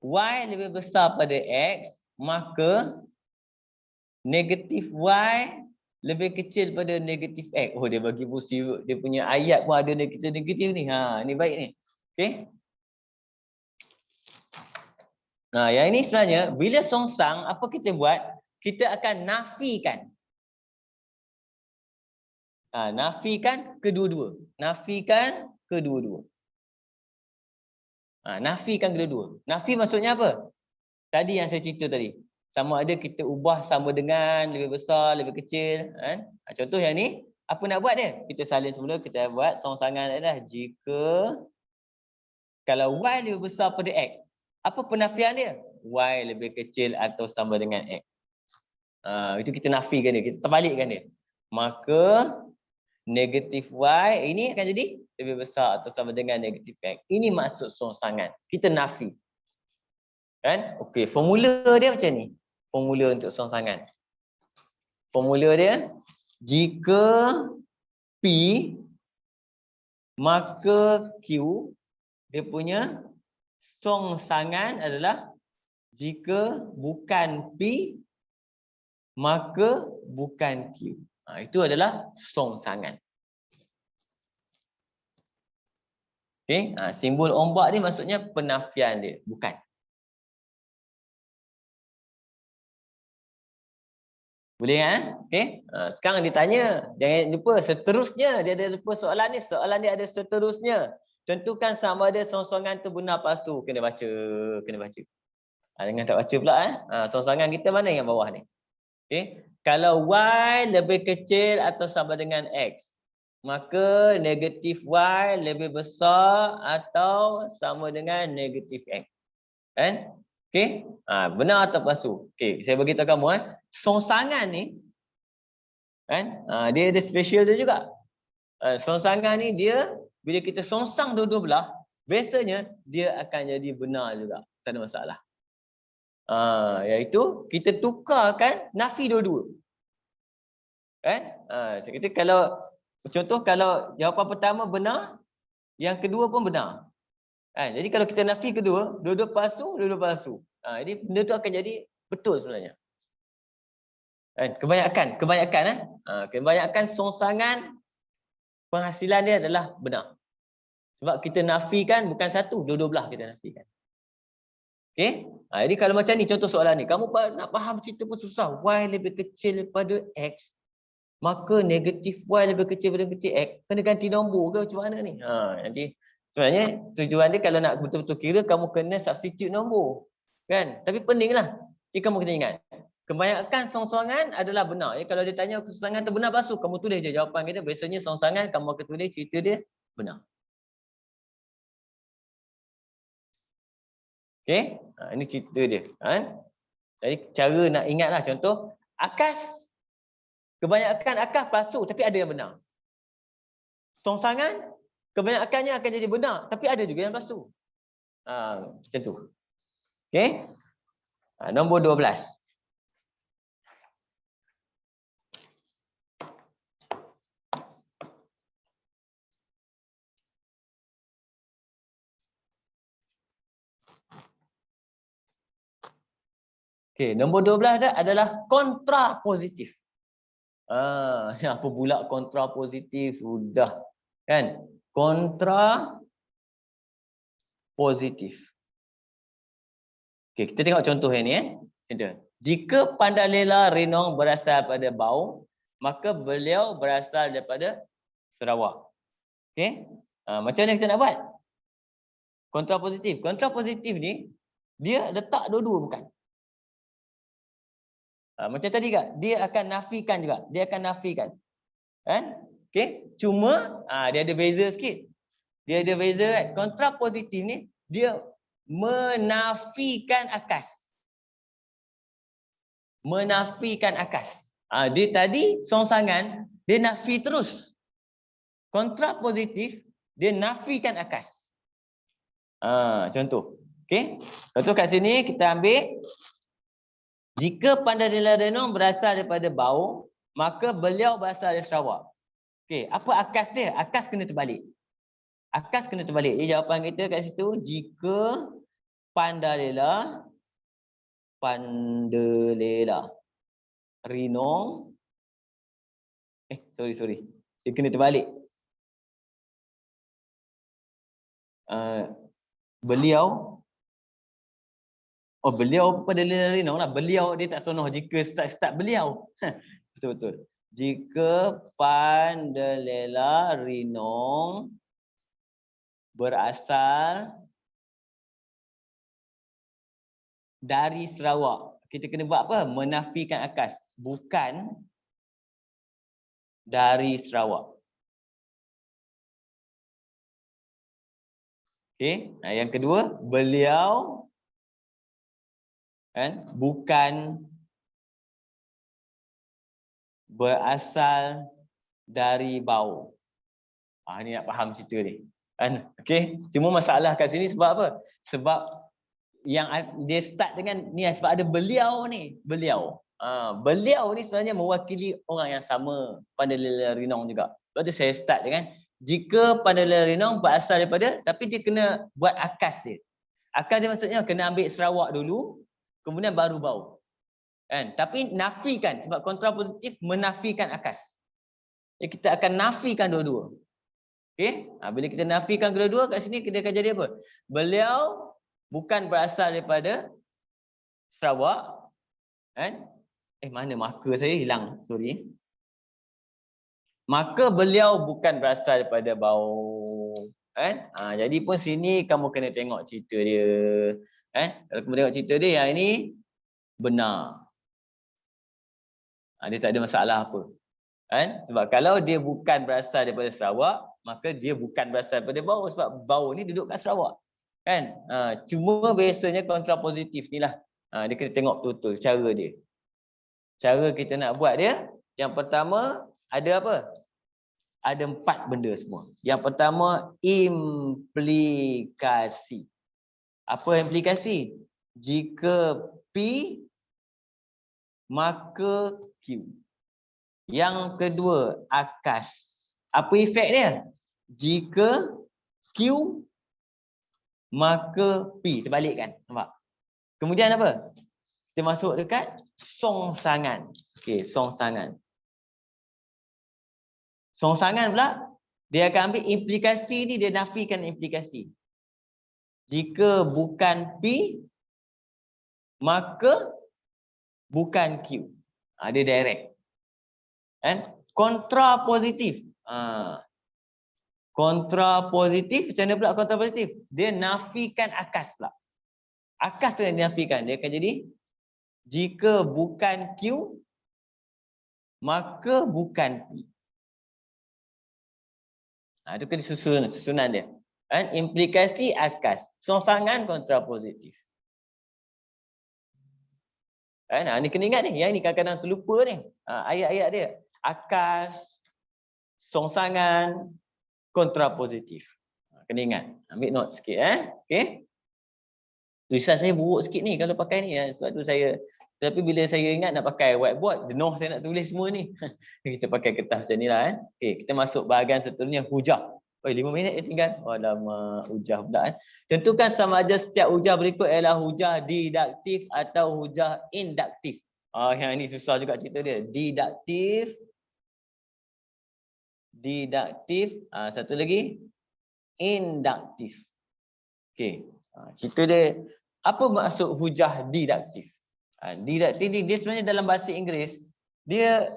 Y lebih besar pada X, maka negatif Y lebih kecil pada negatif X. Oh, dia bagi busir, dia punya ayat pun ada negatif-negatif ni. Ni baik ni. Okey. Yang ini sebenarnya, bila songsang, apa kita buat? Kita akan nafikan. Nafikan kedua-dua. Nafikan kedua-dua. Nafikan kedua-dua. Nafi maksudnya apa? Tadi yang saya cerita tadi. Sama ada kita ubah sama dengan, lebih besar, lebih kecil. Kan? Contoh yang ni, apa nak buat dia? Kita salin semula, kita buat songsangan adalah jika kalau Y lebih besar pada X. Apa penafian dia? Y lebih kecil atau sama dengan X. Itu kita nafikan dia, kita terbalikkan dia. Maka negatif Y ini akan jadi lebih besar atau sama dengan negatif X. Ini maksud songsangan. Kita nafi. Kan? Okey, formula dia macam ni. Formula untuk songsangan. Formula dia, jika P maka Q dia punya songsangan adalah jika bukan P maka bukan Q. Itu adalah songsangan. Okey, simbol ombak ni maksudnya penafian dia, bukan. Boleh kan? Okey. Sekarang ditanya, jangan lupa seterusnya dia ada lupa soalan ni, soalan dia ada seterusnya. Tentukan sama ada songsangan tu benar palsu, kena baca, kena baca. Jangan tak baca pula songsangan kita mana yang bawah ni? Okey. Kalau Y lebih kecil atau sama dengan X, maka negatif Y lebih besar atau sama dengan negatif X. Kan? Okey? Benar atau palsu? Okey, saya beritahu kamu songsangan ni kan? Dia ada special dia juga. Songsangan ni dia bila kita songsang dua-dua belah, biasanya dia akan jadi benar juga. Tak ada masalah. Iaitu kita tukarkan nafi dua-dua. Kan? Saya kata kalau contoh kalau jawapan pertama benar, yang kedua pun benar. Jadi kalau kita nafi kedua, dua-dua palsu, dua-dua palsu. Jadi benda tu akan jadi betul sebenarnya. Kebanyakan songsangan penghasilan dia adalah benar. Sebab kita nafikan bukan satu, dua-dua belah kita nafikan. Okey? Jadi kalau macam ni contoh soalan ni, kamu nak faham cerita pun susah. Y lebih kecil daripada X, maka negatif Y lebih kecil daripada negatif X, kena ganti nombor ke macam mana ni? Nanti sebenarnya tujuan dia kalau nak betul-betul kira, kamu kena substitute nombor. Kan? Tapi pentinglah. Ini kamu kena ingat. Kebanyakan songsangan adalah benar. Kalau dia tanya songsangan tu benar palsu, kamu tulis je jawapan kita. Biasanya songsangan kamu akan tulis cerita dia benar. Okey? Ini cerita dia. Jadi cara nak ingatlah contoh akas. Kebanyakan akas palsu tapi ada yang benar. Songsangan kebanyakannya akan jadi benar tapi ada juga yang palsu. Macam tu. Okey? Nombor 12. Okey, nombor 12 adalah kontrapositif. Apa pula kontrapositif? Sudah. Kan? Kontrapositif. Okey, kita tengok contoh yang ni. Jika Pandalela Rinong berasal pada Bau, maka beliau berasal daripada Sarawak. Okey? Macam mana kita nak buat? Kontrapositif. Kontrapositif ni, dia letak dua-dua bukan? Macam tadi kan, dia akan nafikan juga. Dia akan nafikan. Kan? Okey, cuma dia ada beza sikit. Dia ada beza kan. Kontrapositif ni dia menafikan akas. Menafikan akas. Dia tadi songsangan, dia nafi terus. Kontrapositif dia nafikan akas. Contoh. Okey. Contoh kat sini kita ambil jika Pandalela Rinong berasal daripada Bau, maka beliau berasal dari Sarawak. Okey, apa akas dia? Akas kena terbalik. Akas kena terbalik. Jadi jawapan kita kat situ, jika Pandalela Rinong sorry. Dia kena terbalik. Beliau Pandalela Rinong lah. Beliau dia tak sonoh jika start beliau. Betul. Jika Pandalela Rinong berasal dari Sarawak. Kita kena buat apa? Menafikan akas. Bukan dari Sarawak. Okey. Yang kedua, beliau kan bukan berasal dari Bau. Ni nak faham cerita ni. Kan? Okey. Cuma masalah kat sini sebab apa? Sebab yang dia start dengan ni sebab ada beliau ni. Beliau. Beliau ni sebenarnya mewakili orang yang sama, Pandalela Rinong juga. Sebab tu saya start dengan jika Pandalela Rinong berasal daripada, tapi dia kena buat akas dia. Akas dia maksudnya kena ambil Sarawak dulu, kemudian baru Bau. Kan? Tapi nafikan, sebab kontrapositif menafikan akas. Jadi kita akan nafikan dua-dua. Okey? Bila kita nafikan kedua-dua, kat sini kita akan jadi apa? Beliau bukan berasal daripada Sarawak. Kan? Mana marker saya hilang? Sorry. Maka beliau bukan berasal daripada Bau. Kan? Jadi pun sini kamu kena tengok cerita dia. Kan? Kalau kamu tengok cerita dia, yang ini benar. Dia tak ada masalah apa. Kan? Sebab kalau dia bukan berasal daripada Sarawak, maka dia bukan berasal daripada Bau, sebab Bau ni duduk kat Sarawak. Kan? Cuma biasanya kontrapositif ni lah. Dia kena tengok betul-betul cara dia. Cara kita nak buat dia, yang pertama ada apa? Ada 4 benda semua. Yang pertama, implikasi. Apa implikasi? Jika P, maka Q. Yang kedua, akas. Apa efek dia? Jika Q, maka P. Terbalikkan. Nampak? Kemudian apa? Kita masuk dekat songsangan. Okey, songsangan. Songsangan pula, dia akan ambil implikasi ni, dia nafikan implikasi. Jika bukan P, maka bukan Q. Dia direct. Kontrapositif. Kontrapositif, macam mana pula kontrapositif? Dia nafikan akas pula. Akas tu yang dinafikan. Dia akan jadi, jika bukan Q, maka bukan P. Itu kena susunan dia. Implikasi akas. Songsangan kontrapositif. Ni kena ingat ni. Yang ni kadang-kadang terlupa ni. Ayat-ayat dia. Akas, songsangan, kontrapositif. Kena ingat. Ambil note sikit. Okey. Tulisan saya buruk sikit ni kalau pakai ni. Sebab tu saya, tapi bila saya ingat nak pakai whiteboard, jenuh saya nak tulis semua ni. Kita pakai kertas macam ni lah. Okey, kita masuk bahagian seterusnya, hujah. 5 minit je tinggal. Alamak, hujah pula. Tentukan sama ada setiap hujah berikut ialah hujah didaktif atau hujah induktif. Yang ni susah juga cerita dia. Didaktif. Satu lagi, induktif. Okey. Cerita dia, apa maksud hujah didaktif? Didaktif ni dia sebenarnya dalam bahasa Inggeris, dia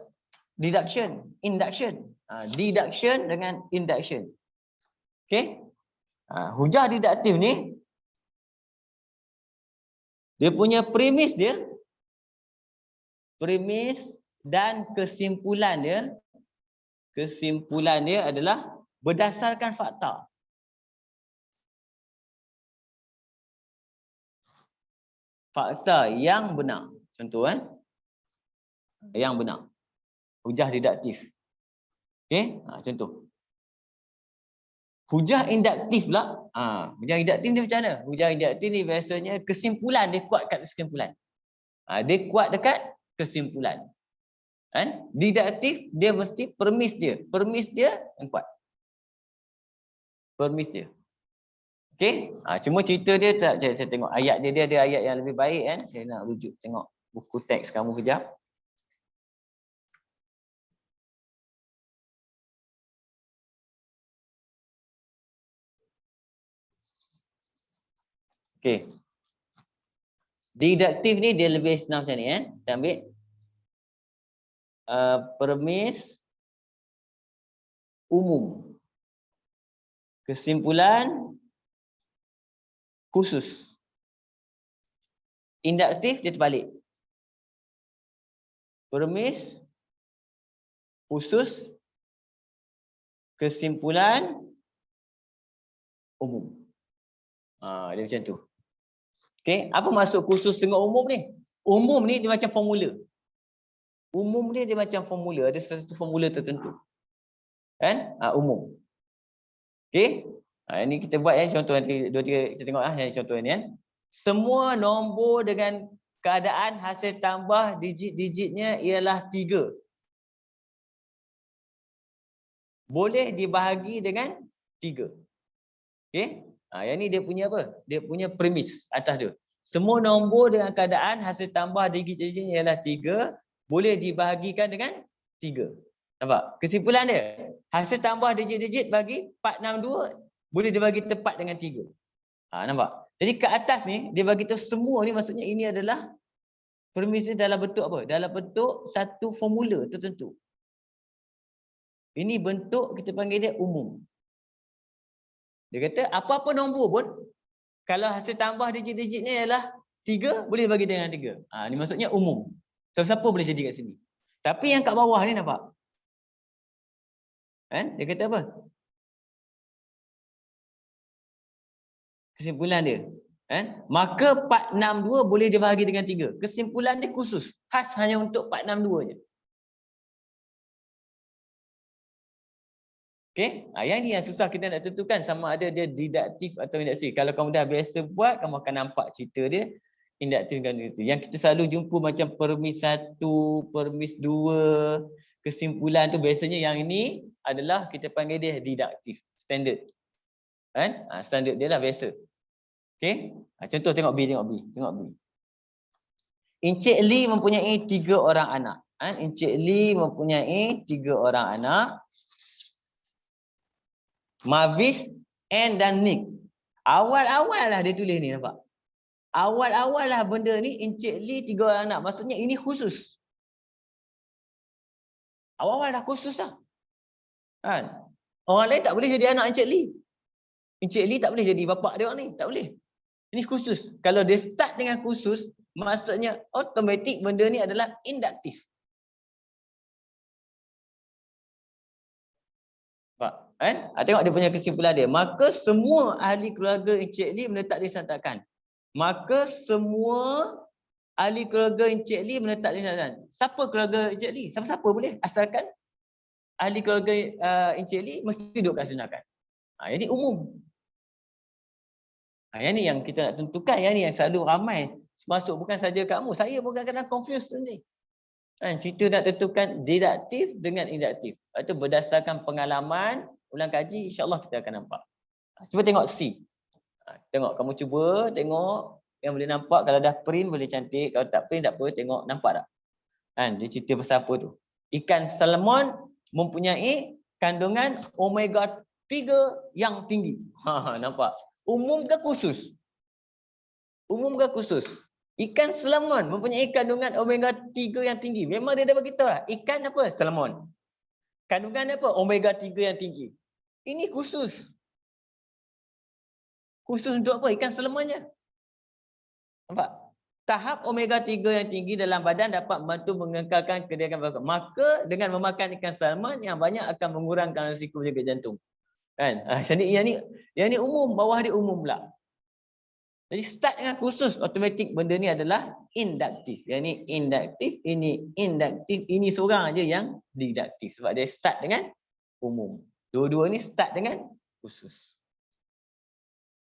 deduction, induction. Deduction dengan induction. Okey? Hujah didaktif ni, dia punya premis dia, premis dan kesimpulan dia adalah berdasarkan fakta. Fakta yang benar. Contoh yang benar. Hujah didaktif. Okey? Contoh. Hujah induktif pula. Hujah induktif ni macam mana? Hujah induktif ni biasanya kesimpulan, dia kuat kat kesimpulan. Dia kuat dekat kesimpulan. Didaktif dia mesti premis dia. Premis dia yang kuat. Premis dia. Okey? Cuma cerita dia tak, saya tengok ayat dia ada ayat yang lebih baik kan. Saya nak rujuk tengok buku teks kamu kejap. Okey. Didaktif ni dia lebih senang macam ni Kita ambil premis umum. Kesimpulan khusus. Induktif dia terbalik. Permis, khusus, kesimpulan, umum. Dia macam tu. Okey, apa maksud khusus dengan umum ni? Umum ni dia macam formula. Umum ni dia macam formula, ada satu formula tertentu. Kan? Umum. Okey? Ini kita buat contoh nanti 2 3 kita tengok yang contoh ni kan. Semua nombor dengan keadaan hasil tambah digit-digitnya ialah 3. Boleh dibahagi dengan 3. Okey? Yang ni dia punya apa? Dia punya premis atas tu. Semua nombor dengan keadaan hasil tambah digit-digitnya ialah 3, boleh dibahagikan dengan 3. Nampak? Kesimpulan dia, hasil tambah digit-digit bagi 462 boleh dibagi tepat dengan 3. Nampak? Jadi ke atas ni dia bagi tahu semua ni, maksudnya ini adalah premis dia dalam bentuk apa? Dalam bentuk satu formula tertentu. Ini bentuk kita panggil dia umum. Dia kata apa-apa nombor pun kalau hasil tambah digit-digitnya ialah 3 boleh bagi dengan 3. Ni maksudnya umum. Siapa-siapa boleh jadi kat sini. Tapi yang kat bawah ni nampak? Dia kata apa? Kesimpulan dia. Maka 462 boleh dibahagi dengan 3. Kesimpulan dia khusus. Khas hanya untuk 462 je. Okey? Yang ni yang susah kita nak tentukan sama ada dia didaktif atau induktif. Kalau kamu dah biasa buat, kamu akan nampak cerita dia induktif dan induktif. Yang kita selalu jumpa macam permis 1, permis 2, kesimpulan tu biasanya yang ini adalah kita panggil dia didaktif. Standard. Standard dia lah biasa. Okey? Contoh tengok B. Encik Lee mempunyai 3 orang anak. Encik Lee mempunyai 3 orang anak. Mavis, Anne dan Nick. Awal-awal lah dia tulis ni, nampak? Awal-awal lah benda ni, Encik Lee 3 orang anak. Maksudnya ini khusus. Awal-awal dah khusus lah. Orang lain tak boleh jadi anak Encik Lee. Encik Lee tak boleh jadi bapa dia orang ni. Tak boleh. Ini khusus. Kalau dia start dengan khusus, maksudnya automatik benda ni adalah induktif. Nampak? Tengok dia punya kesimpulan dia. Maka semua ahli keluarga Encik Lee menetap di Santakan. Maka semua ahli keluarga Encik Lee menetap di Santakan. Siapa keluarga Encik Lee? Siapa-siapa boleh. Asalkan ahli keluarga Encik Lee mesti duduk kat Santakan. Jadi umum. Yang ni yang kita nak tentukan. Yang ni yang selalu ramai masuk, bukan saja kamu. Saya pun kadang-kadang confused ni. Cerita nak tentukan didaktif dengan induktif. Itu berdasarkan pengalaman, ulang kaji, insya-Allah kita akan nampak. Cuba tengok C. Tengok, kamu cuba tengok yang boleh nampak. Kalau dah print boleh cantik. Kalau tak print tak apa, tengok nampak tak? Dia cerita pasal apa tu? Ikan salmon mempunyai kandungan omega 3 yang tinggi. Nampak? Umum ke khusus? Umum ke khusus? Ikan salmon mempunyai kandungan omega 3 yang tinggi. Memang dia dah beritahu lah. Ikan apa? Salmon. Kandungan apa? Omega 3 yang tinggi. Ini khusus. Khusus untuk apa? Ikan salmonnya. Nampak? Tahap omega 3 yang tinggi dalam badan dapat membantu mengekalkan kedekan badan. Maka dengan memakan ikan salmon yang banyak akan mengurangkan risiko penyakit jantung. Yang ni umum, bawah dia umum pula. Jadi start dengan khusus, automatik benda ni adalah induktif. Yang ni induktif, ini induktif, ini seorang aja yang didaktif. Sebab dia start dengan umum. Dua-dua ni start dengan khusus.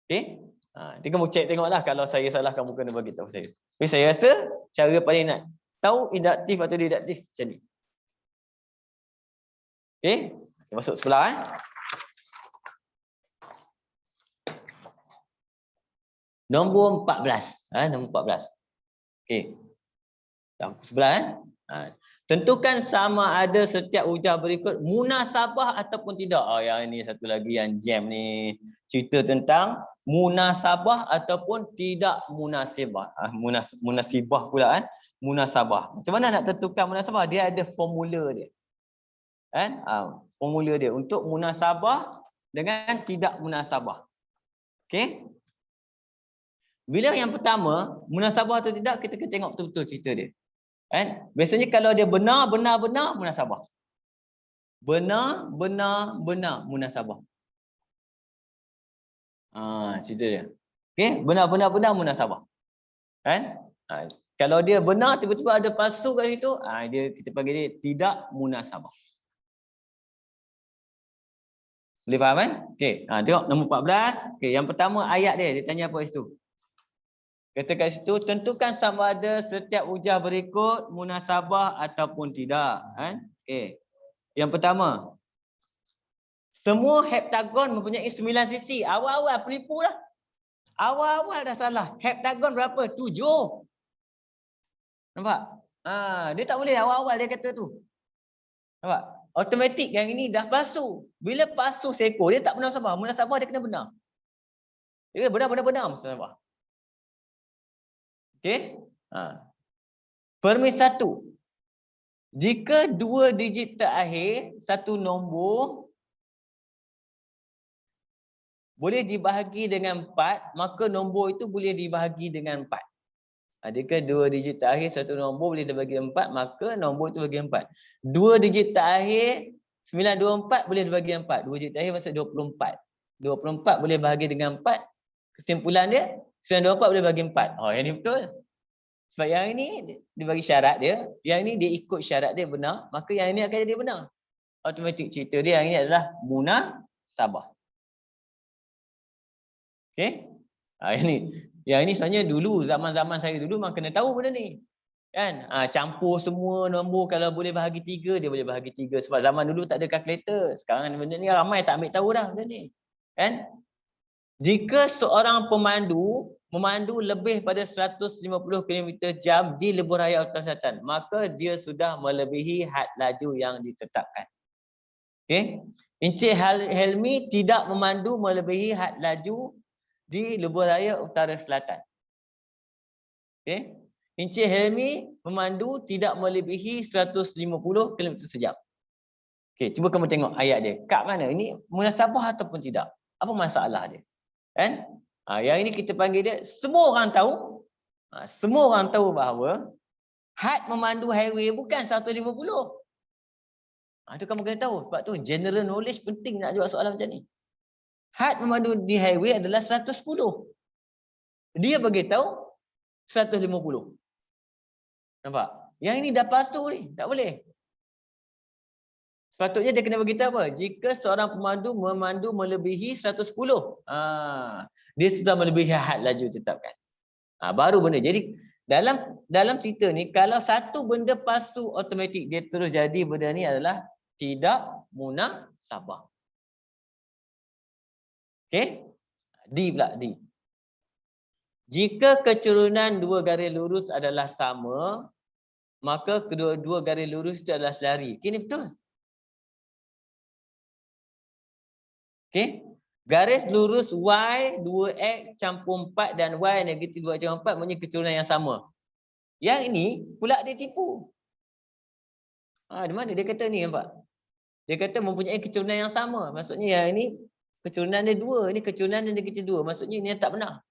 Okey? Nanti kamu cek tengoklah, kalau saya salah kamu kena bagi tahu saya. Tapi saya rasa cara paling nak tahu induktif atau didaktif macam ni. Okey? Kita masuk sebelah. Nombor 14. Nombor 14. Okey. Dah sebelah. Tentukan sama ada setiap hujah berikut munasabah ataupun tidak. Yang ini satu lagi yang jam ni. Cerita tentang munasabah ataupun tidak munasibah. Munasibah pula. Munasabah. Macam mana nak tentukan munasabah? Dia ada formula dia. Formula dia untuk munasabah dengan tidak munasabah. Okey. Bila yang pertama, munasabah atau tidak, kita kena tengok betul-betul cerita dia. Kan? Biasanya kalau dia benar, munasabah. Benar, munasabah. Cerita dia. Okey, benar, munasabah. Kan? Kalau dia benar, tiba-tiba ada palsu kat situ, kita panggil dia tidak munasabah. Boleh faham kan? Okey, tengok nombor 14. Okey, yang pertama ayat dia tanya apa situ? Kata kat situ, tentukan sama ada setiap hujah berikut munasabah ataupun tidak. Kan? Okey. Yang pertama, semua heptagon mempunyai 9 sisi. Awal-awal penipu dah. Awal-awal dah salah. Heptagon berapa? 7. Nampak? Dia tak boleh awal-awal dia kata tu. Nampak? Automatik yang ini dah palsu. Bila palsu seekor, dia tak munasabah. Munasabah dia kena benar. Dia kena benar munasabah. Okey? Permis 1. Jika 2 digit terakhir satu nombor boleh dibahagi dengan 4, maka nombor itu boleh dibahagi dengan 4. Jika 2 digit terakhir satu nombor boleh dibagi 4, maka nombor itu bagi 4. 2 digit terakhir 924 boleh dibagi 4. 2 digit terakhir maksud 24. 24 boleh bahagi dengan 4. Kesimpulan dia 924 boleh bagi 4. Yang ini betul. Sebab yang ini dia bagi syarat dia, yang ini dia ikut syarat dia benar, maka yang ini akan jadi benar. Automatik cerita dia yang ini adalah munasabah. Okey? Yang ini sebenarnya dulu, zaman-zaman saya dulu memang kena tahu benda ni. Kan? Campur semua nombor, kalau boleh bahagi 3, dia boleh bahagi 3. Sebab zaman dulu tak ada kalkulator. Sekarang benda ni ramai tak ambil tahu dah benda ni. Kan? Jika seorang pemandu memandu lebih pada 150 km/jam di lebuh raya Utara Selatan, maka dia sudah melebihi had laju yang ditetapkan. Okey? Encik Helmi tidak memandu melebihi had laju di lebuh raya Utara Selatan. Okey? Encik Helmi memandu tidak melebihi 150 km sejam. Okey, cuba kamu tengok ayat dia. Kat mana? Ini munasabah ataupun tidak? Apa masalah dia? Kan? Yang ini kita panggil dia, semua orang tahu. Semua orang tahu bahawa had memandu highway bukan 150. Itu kamu kena tahu. Sebab tu general knowledge penting nak jawab soalan macam ni. Had memandu di highway adalah 110. Dia bagi tahu 150. Nampak? Yang ini dah palsu ni. Tak boleh. Sepatutnya dia kena beritahu apa? Jika seorang pemandu memandu melebihi 110. Dia sudah melebihi had laju ditetapkan. Baru benda. Jadi dalam cerita ni, kalau satu benda palsu, automatik dia terus jadi benda ni adalah tidak munasabah. Okey? D pula, D. Jika keturunan dua garis lurus adalah sama, maka kedua-dua garis lurus itu adalah selari. Ini betul. Okey? Garis lurus Y 2X campur 4 dan Y negatif 2 campur 4 punya keturunan yang sama. Yang ini pula dia tipu. Di mana dia kata ni, nampak? Dia kata mempunyai keturunan yang sama. Maksudnya yang ini keturunan dia 2, ini keturunan dia negatif 2. Maksudnya ini yang tak benar.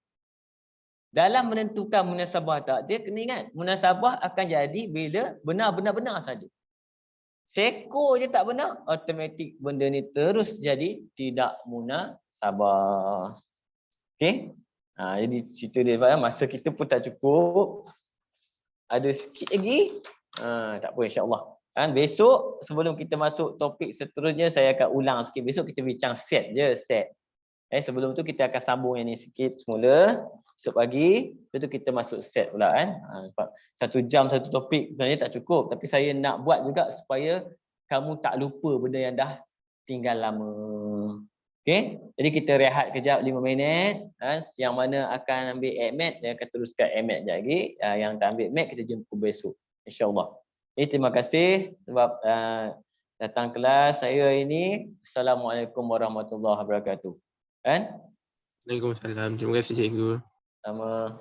Dalam menentukan munasabah tak, dia kena ingat munasabah akan jadi bila benar-benar saja. Seko je tak benar, automatik benda ni terus jadi tidak munasabah. Okey? Jadi cerita dia, masa kita pun tak cukup. Ada sikit lagi. Tak apa, insya-Allah. Besok sebelum kita masuk topik seterusnya, saya akan ulang sikit. Besok kita bincang set je, set. Sebelum tu kita akan sambung yang ni sikit semula. Esok pagi, lepas tu kita masuk set pula kan. 1 jam satu topik sebenarnya tak cukup. Tapi saya nak buat juga supaya kamu tak lupa benda yang dah tinggal lama. Okey, jadi kita rehat kejap 5 minit. Yang mana akan ambil AMAT, dia akan teruskan AMAT sekejap lagi. Yang tak ambil AMAT, kita jumpa besok. InsyaAllah. Terima kasih sebab datang kelas saya ini. Assalamualaikum warahmatullahi wabarakatuh. Waalaikumsalam. Terima kasih cikgu. Sama.